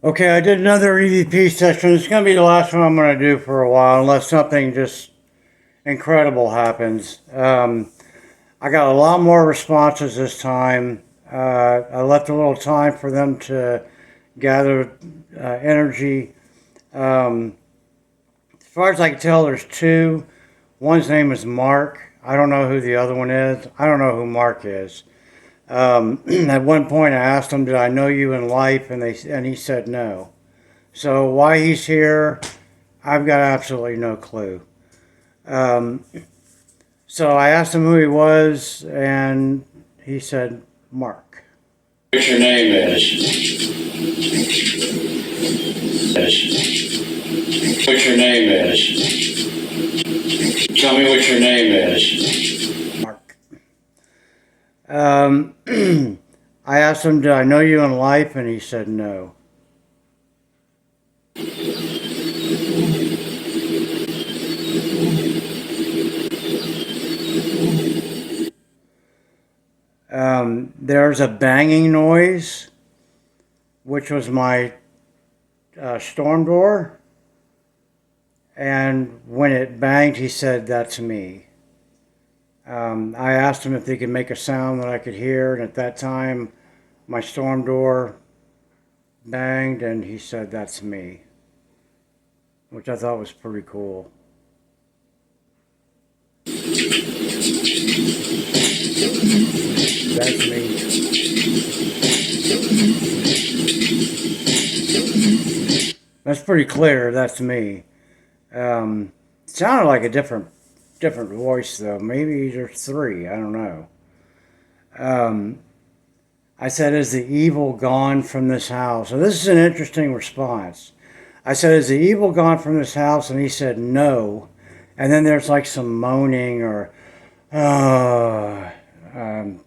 Okay, I did another EVP session. It's going to be the last one I'm going to do for a while, unless something just incredible happens. I got a lot more responses this time. I left a little time for them to gather energy. Um, as far as I can tell, there's two. One's name is Mark. I don't know who the other one is. I don't know who Mark is. At one point, I asked him, "Did I know you in life?" And he said no. So why he's here, I've got absolutely no clue. Um, so I asked him who he was, and he said Mark. What your name is? What your name is? Tell me what your name is. Mark. I asked him, "Did I know you in life?" And he said no. There's a banging noise, which was my storm door. And when it banged, he said, "That's me." I asked him if they could make a sound that I could hear, and at that time, my storm door banged, and he said, "That's me," which I thought was pretty cool. That's me. That's pretty clear. That's me. It sounded like a different voice though. Maybe there's three. I don't know. Um, I said, "Is the evil gone from this house?" So this is an interesting response. I said, "Is the evil gone from this house?" And he said, "No." And then there's like some moaning or, uh,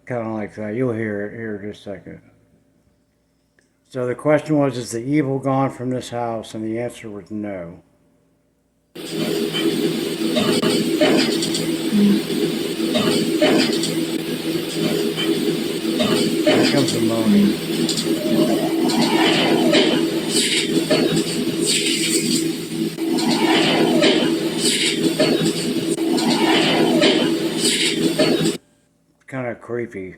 kind of like that. You'll hear it here in just a second. So the question was, "Is the evil gone from this house?" And the answer was no. Here comes the moaning. Kind of creepy.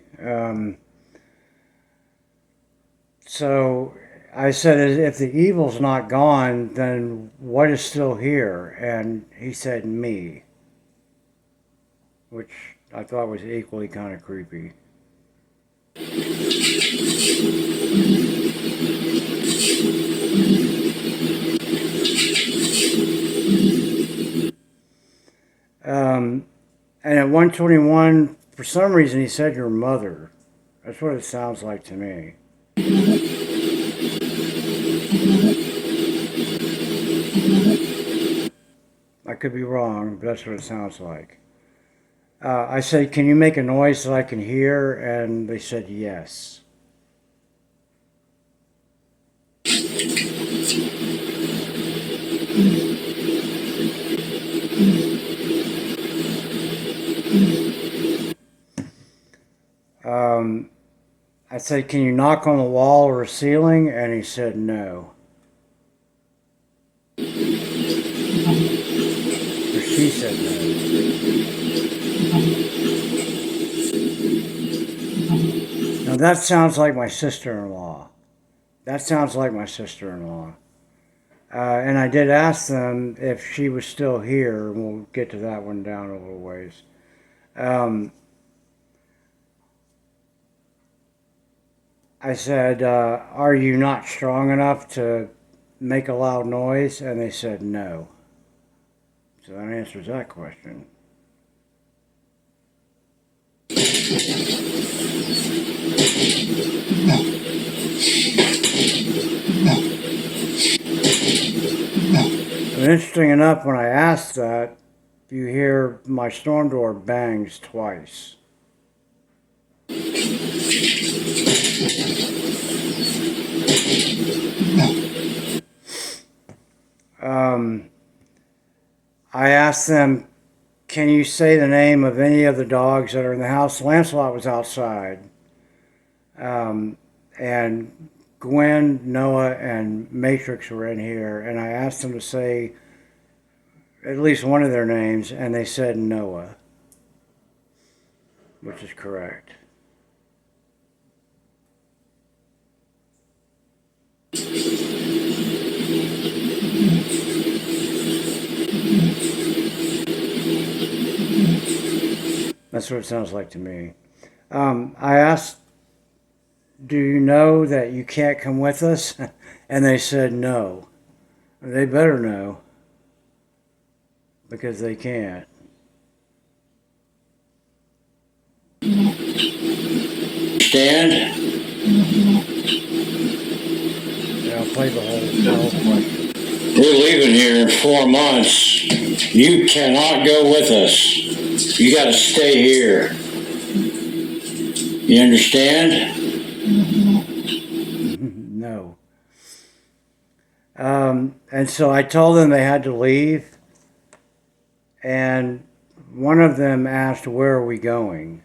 So I said, "If the evil's not gone, then what is still here?" And he said, "Me," which I thought was equally kind of creepy. Um, and at 121, for some reason, he said your mother. That's what it sounds like to me. I could be wrong, but that's what it sounds like. I said, "Can you make a noise that I can hear?" And they said yes. Um, I said, "Can you knock on the wall or ceiling?" And he said no. Or she said no. Now that sounds like my sister-in-law. That sounds like my sister-in-law. And I did ask them if she was still here, and we'll get to that one down a little ways. Um, I said, "Are you not strong enough to make a loud noise?" And they said no. So that answers that question. And interesting enough, when I asked that, you hear my storm door bangs twice. Um, I asked them, "Can you say the name of any of the dogs that are in the house?" Lancelot was outside. And Gwen, Noah, and Matrix were in here, and I asked them to say at least one of their names, and they said Noah, which is correct. That's what it sounds like to me. I asked, do you know that you can't come with us? And they said no. They better know, because they can't. Stand. Yeah, I'll play the whole question. We're leaving here in 4 months. You cannot go with us. You got to stay here. You understand? No. And so I told them they had to leave, and one of them asked, where are we going?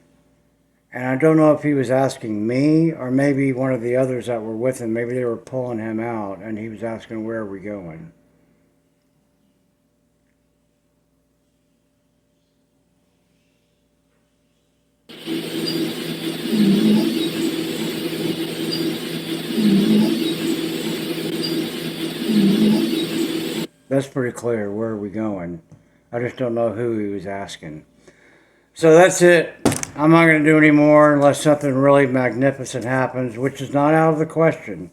And I don't know if he was asking me or maybe one of the others that were with him. Maybe they were pulling him out, and he was asking, where are we going? That's pretty clear. Where are we going? I just don't know who he was asking. So that's it. I'm not going to do any more unless something really magnificent happens, which is not out of the question.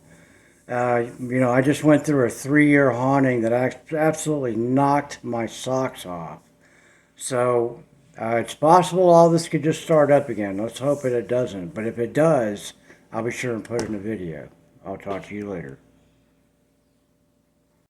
I just went through a 3-year haunting that absolutely knocked my socks off. So it's possible all this could just start up again. Let's hope it doesn't. But if it does, I'll be sure and put it in a video. I'll talk to you later.